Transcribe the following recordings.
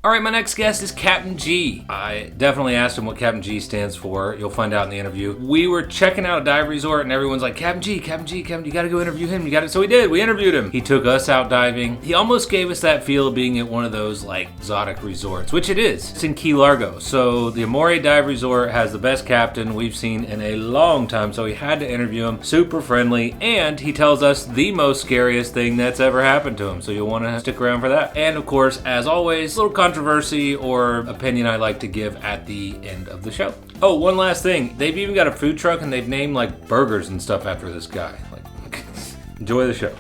All right, my next guest is Captain G. I definitely asked him what Captain G stands for. You'll find out in the interview. We were checking out a dive resort, and everyone's like, Captain G, Captain G, Captain G, you gotta go interview him. You got it. So we did. We interviewed him. He took us out diving. He almost gave us that feel of being at one of those like exotic resorts, which it is. It's in Key Largo. So the Amoray Dive Resort has the best captain we've seen in a long time. So we had to interview him. Super friendly, and he tells us the most scariest thing that's ever happened to him. So you'll want to stick around for that. And of course, as always, a little controversy or opinion I like to give at the end of the show. Oh, one last thing. They've even got a food truck and they've named like burgers and stuff after this guy. Like, enjoy the show.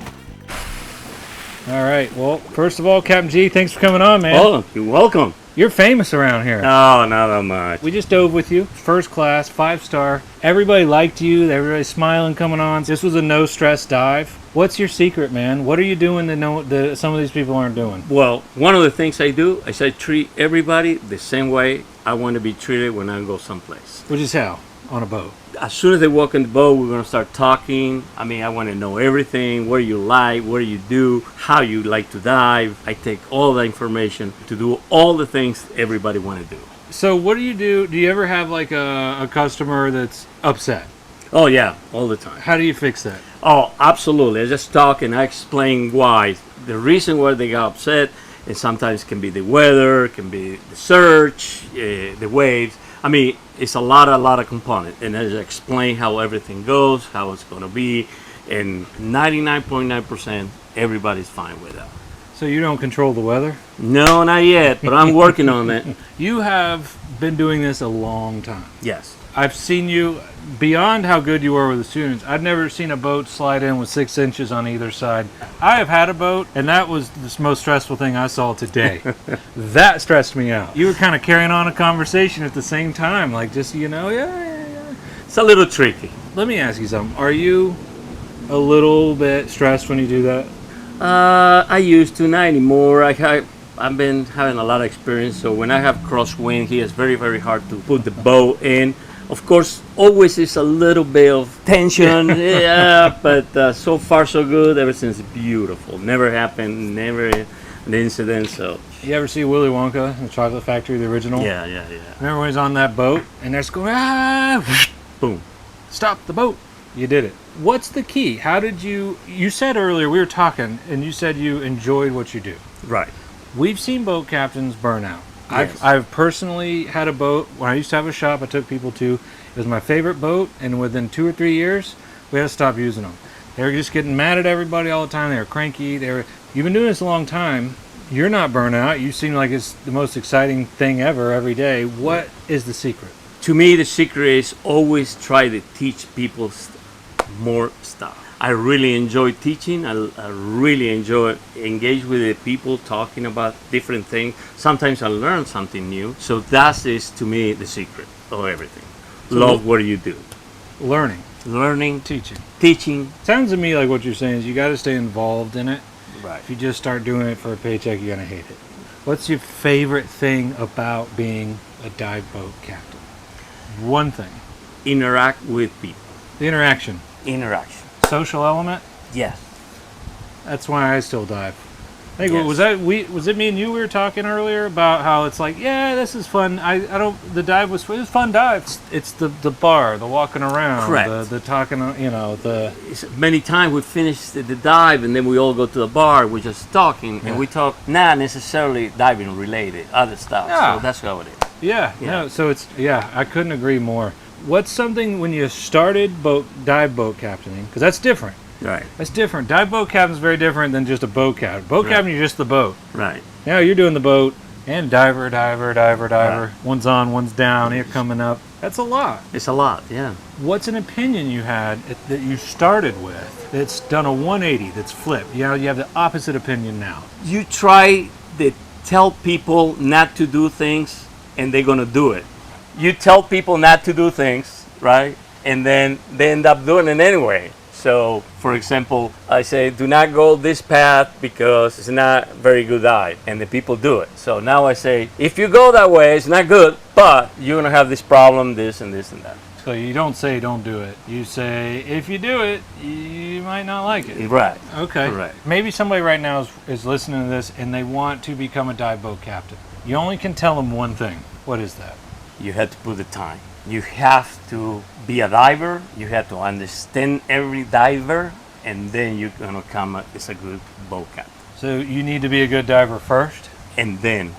All right. Well, first of all, Captain G, thanks for coming on, man. Oh, you're welcome. You're famous around here. No, not that much. We just dove with you. First class, 5-star. Everybody liked you. Everybody's smiling coming on. This was a no stress dive. What's your secret, man? What are you doing that some of these people aren't doing? Well, one of the things I do is I treat everybody the same way I want to be treated when I go someplace. Which is how? On a boat. As soon as they walk in the boat, we're going to start talking. I mean, I want to know everything, what you like, what you do, how you like to dive. I take all the information to do all the things everybody want to do. So what do you do? Do you ever have like a customer that's upset? Oh, yeah, all the time. How do you fix that? Oh, absolutely. I just talk and I explain why. The reason why they got upset, and sometimes can be the weather, can be the search, the waves. I mean, it's a lot of components. And I just explain how everything goes, how it's going to be. And 99.9% everybody's fine with that. So you don't control the weather? No, not yet, but I'm working on it. You have been doing this a long time. Yes. I've seen you, beyond how good you were with the students, I've never seen a boat slide in with 6 inches on either side. I have had a boat, and that was the most stressful thing I saw today. That stressed me out. You were kind of carrying on a conversation at the same time, like just, yeah. It's a little tricky. Let me ask you something. Are you a little bit stressed when you do that? I used to, not anymore. I've been having a lot of experience, so when I have crosswind here, it's very, very hard to put the boat in. Of course, always is a little bit of tension, yeah, but so far so good. Everything's beautiful. Never happened, never an incident, so. You ever see Willy Wonka in the Chocolate Factory, the original? Yeah. Remember when he's on that boat, and they're just going, Boom. Stop the boat. You did it. What's the key? How did you said earlier, we were talking, and you said you enjoyed what you do. Right. We've seen boat captains burn out. Yes. I've personally had a boat. When I used to have a shop, I took people to. It was my favorite boat, and within 2 or 3 years, we had to stop using them. They were just getting mad at everybody all the time. They were cranky. You've been doing this a long time. You're not burnt out. You seem like it's the most exciting thing ever every day. What is the secret? To me, the secret is always try to teach people more stuff. I really enjoy teaching. I really enjoy engage with the people, talking about different things. Sometimes I learn something new. So that is, to me, the secret of everything. So love what you do. Learning, teaching. Sounds to me like what you're saying is you got to stay involved in it. Right. If you just start doing it for a paycheck, you're going to hate it. What's your favorite thing about being a dive boat captain? One thing. Interact with people. The interaction. Social element? Yes. That's why I still dive. I think, Yes. was it me and you we were talking earlier about how it's like, yeah, this is fun. The dive was fun dive. It's the bar, the walking around, Correct. the talking, Many times we finish the dive and then we all go to the bar. We're just talking and we talk not necessarily diving related, other stuff. Yeah. So that's how it is. Yeah. Yeah. No, so I couldn't agree more. What's something when you started dive boat captaining? Because that's different. Right. That's different. Dive boat captain is very different than just a boat captain. Boat captain, you're just the boat. Right. Now you're doing the boat and diver. Right. One's on, one's down. You're coming up. That's a lot. It's a lot, yeah. What's an opinion you had that you started with that's done a 180, that's flipped? You have the opposite opinion now. You try to tell people not to do things and they're going to do it. You tell people not to do things, right? And then they end up doing it anyway. So, for example, I say, do not go this path because it's not very good dive, and the people do it. So now I say, if you go that way, it's not good, but you're gonna have this problem, this and this and that. So you don't say don't do it. You say if you do it, you might not like it. Right. Okay. Correct. Maybe somebody right now is listening to this and they want to become a dive boat captain. You only can tell them one thing. What is that? You have to put the time. You have to be a diver. You have to understand every diver, and then you're gonna come as a good boat captain. So you need to be a good diver first, And then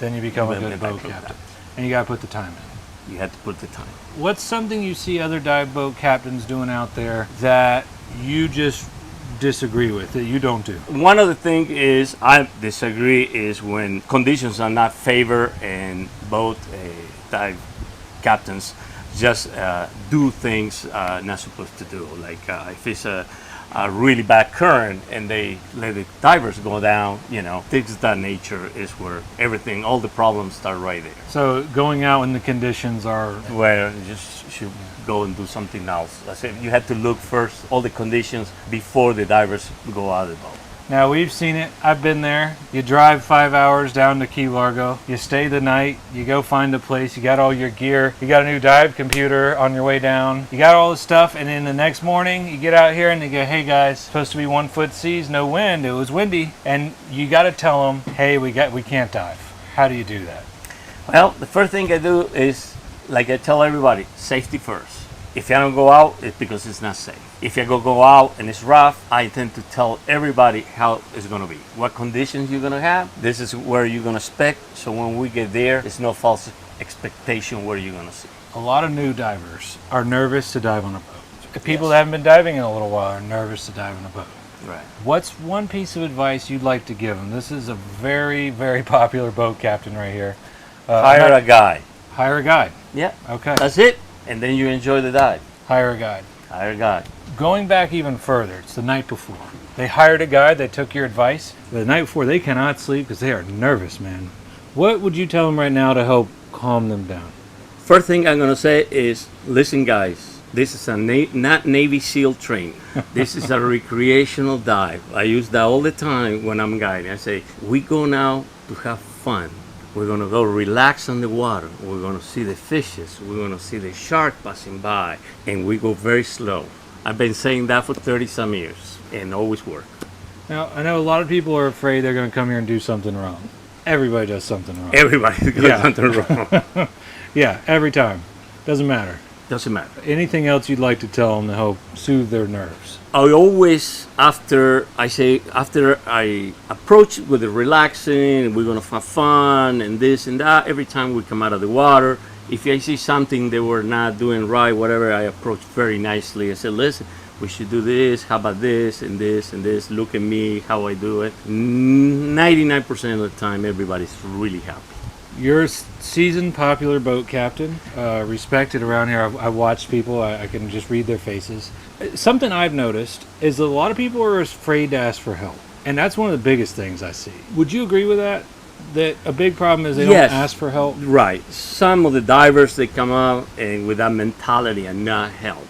you become a Then good the boat boat captain. And you got to put the time in. you have to put the time. What's something you see other dive boat captains doing out there that you just disagree with, that you don't do? One of the things is I disagree is when conditions are not favor and boat dive captains just do things not supposed to do. Like if it's a really bad current and they let the divers go down, things of that nature is where everything, all the problems start right there. So going out when the conditions are... Where you just should go and do something else. I said you have to look first all the conditions before the divers go out of the boat. Now, we've seen it. I've been there. You drive 5 hours down to Key Largo. You stay the night. You go find a place. You got all your gear. You got a new dive computer on your way down. You got all the stuff. And then the next morning, you get out here and they go, hey, guys, supposed to be 1 foot seas, no wind. It was windy. And you got to tell them, hey, we can't dive. How do you do that? Well, the first thing I do is, like I tell everybody, safety first. If I don't go out, it's because it's not safe. If I go out and it's rough, I tend to tell everybody how it's going to be, what conditions you're going to have. This is where you're going to expect. So when we get there, it's no false expectation where you're going to see. A lot of new divers are nervous to dive on a boat. People that haven't been diving in a little while are nervous to dive on a boat. Right. What's one piece of advice you'd like to give them? This is a very, very popular boat captain right here. Hire a guide. Hire a guide. Yeah. Okay. That's it. And then you enjoy the dive. Hire a guide. Hire a guide. Going back even further, it's the night before. They hired a guide, they took your advice. But the night before, they cannot sleep because they are nervous, man. What would you tell them right now to help calm them down? First thing I'm going to say is, listen, guys, this is not Navy SEAL training. This is a recreational dive. I use that all the time when I'm guiding. I say, we go now to have fun. We're going to go relax on the water. We're going to see the fishes. We're going to see the shark passing by. And we go very slow. I've been saying that for 30-some years and always work. Now, I know a lot of people are afraid they're going to come here and do something wrong. Everybody does something wrong. Everybody does something wrong. Yeah, every time. Doesn't matter. Doesn't matter. Anything else you'd like to tell them to help soothe their nerves? I always, after I approach with the relaxing, we're gonna have fun and this and that, every time we come out of the water, if I see something they were not doing right, whatever, I approach very nicely. I say, listen, we should do this, how about this and this and this, look at me, how I do it. 99% of the time, everybody's really happy. You're a seasoned, popular boat captain, respected around here. I've watched people, I can just read their faces. Something I've noticed is that a lot of people are afraid to ask for help. And that's one of the biggest things I see. Would you agree with that? That a big problem is they Yes. don't ask for help? Right. Some of the divers, they come out and with that mentality and not help.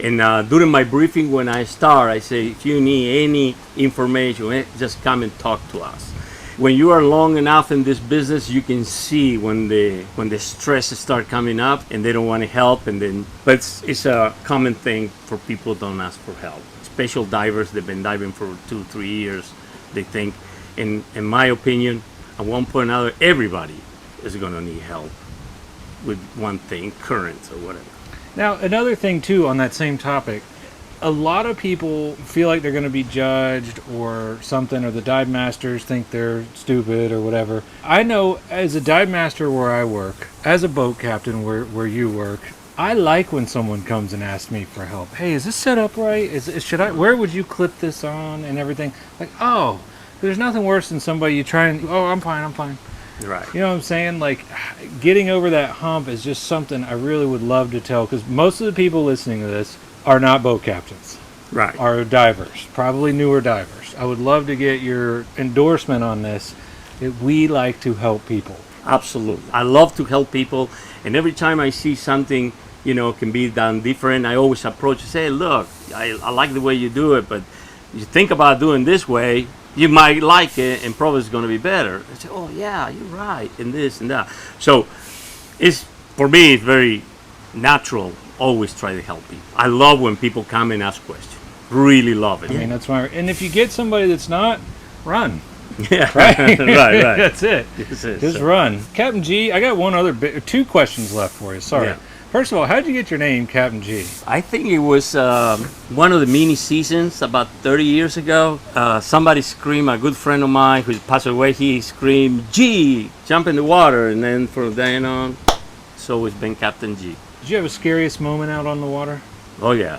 And during my briefing when I start, I say, if you need any information, just come and talk to us. When you are long enough in this business, you can see when the stress start coming up and they don't want to help. But it's a common thing for people who don't ask for help. Special divers, they've been diving for 2-3 years. They think, in my opinion, at one point or another, everybody is going to need help with one thing, currents or whatever. Now, another thing too on that same topic, a lot of people feel like they're going to be judged or something, or the dive masters think they're stupid or whatever. I know as a dive master where I work, as a boat captain where you work, I like when someone comes and asks me for help. Hey, is this set up right? Where would you clip this on and everything? Like, oh, there's nothing worse than somebody you try and, oh, I'm fine. Right. You know what I'm saying? Like, getting over that hump is just something I really would love to tell, because most of the people listening to this are not boat captains. Right. Are divers, probably newer divers. I would love to get your endorsement on this. We like to help people. Absolutely. I love to help people. And every time I see something, can be done different, I always approach and say, look, I like the way you do it, but you think about doing this way, you might like it and probably it's going to be better. I say, oh yeah, you're right, and this and that. So for me, it's very natural, always try to help people. I love when people come and ask questions. Really love it. I mean, that's why. And if you get somebody that's not, run. Yeah, Right? right. That's it. That's it, Just so. run. Captain G, I got one other two questions left for you. Sorry. Yeah. First of all, how did you get your name, Captain G? I think it was one of the mini seasons about 30 years ago. Somebody screamed, a good friend of mine who passed away, he screamed, G, jump in the water. And then from then on, it's always been Captain G. Did you have a scariest moment out on the water? Oh, yeah.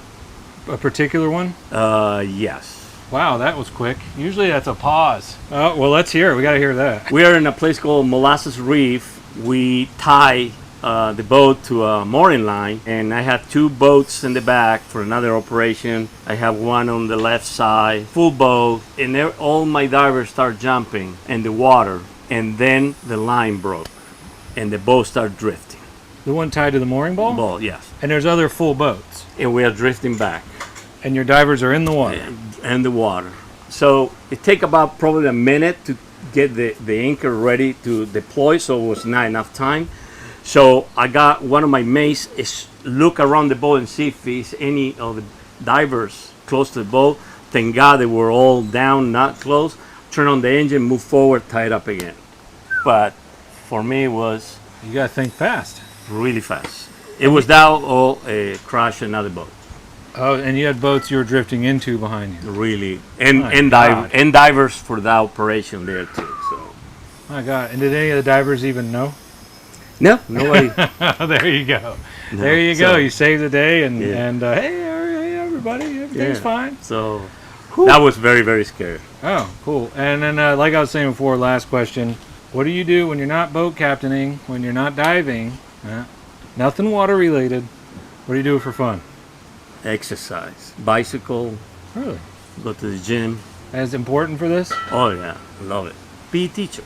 A particular one? Yes. Wow, that was quick. Usually that's a pause. Oh, well, let's hear it. We got to hear that. We are in a place called Molasses Reef. We tie the boat to a mooring line, and I have two boats in the back for another operation. I have one on the left side, full boat, and there, all my divers start jumping in the water, and then the line broke, and the boat started drifting. The one tied to the mooring ball? Ball, yes. And there's other full boats. And we are drifting back. And your divers are in the water. And the water. So it take about probably a minute to get the anchor ready to deploy, so it was not enough time. So I got one of my mates is look around the boat and see if there's any of the divers close to the boat. Thank God they were all down, not close. Turn on the engine, move forward, tie it up again. But for me, it was You got to think fast. really fast. It was that or crash another boat. Oh, and you had boats you were drifting into behind you. Really, and My and, God. and divers for that operation there too. So My God. And did any of the divers even know? no, nobody. There you go. No. There you go. So- You saved the day, and Yeah. hey, everybody, everything's Yeah. fine. So that was very, very scary. Oh, cool. And then, like I was saying before, last question: what do you do when you're not boat captaining, when you're not diving? Nothing water related. What do you do for fun? Exercise, bicycle, Really? go to the gym. As important for this? Oh yeah, love it. PE teacher.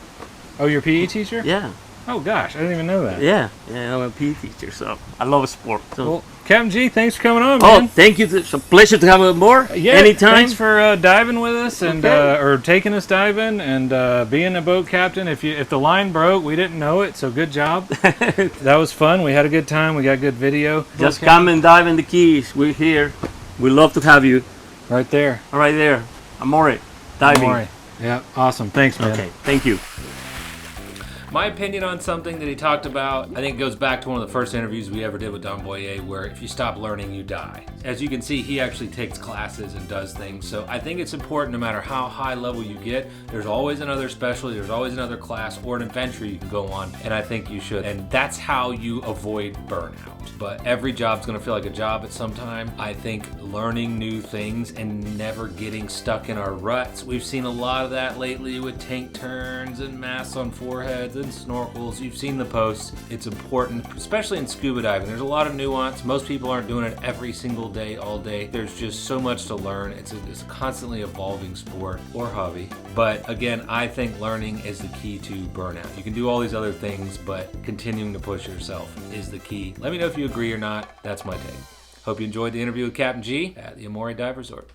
Oh, you're a PE teacher? Yeah, Oh gosh, I didn't even know that. yeah. I'm a PE teacher, so I love sport. So. Well, Captain G, thanks for coming on, Oh, man. thank you. It's a pleasure to have you more. Yeah, Anytime. thanks for diving with us and Okay. or taking us diving and being a boat captain. If the line broke, we didn't know it, so good job. That was fun. We had a good time. We got good video. Just come and dive in the Keys. We're here. We love to have you. Right there. Right there. Amoray Diving. Amoray. Yeah, awesome. Thanks, man. Okay, thank you. My opinion on something that he talked about, I think it goes back to one of the first interviews we ever did with Don Boyer, where if you stop learning, you die. As you can see, he actually takes classes and does things. So I think it's important, no matter how high level you get, there's always another specialty, there's always another class or an adventure you can go on, and I think you should. And that's how you avoid burnout. But every job's gonna feel like a job at some time. I think learning new things and never getting stuck in our ruts. We've seen a lot of that lately with tank turns and masks on foreheads and snorkels. You've seen the posts. It's important, especially in scuba diving. There's a lot of nuance. Most people aren't doing it every single day, all day. There's just so much to learn. It's a constantly evolving sport or hobby. But again, I think learning is the key to burnout. You can do all these other things, but continuing to push yourself is the key. Let me know if you agree or not. That's my take. Hope you enjoyed the interview with Captain G at the Amoray Dive Resort.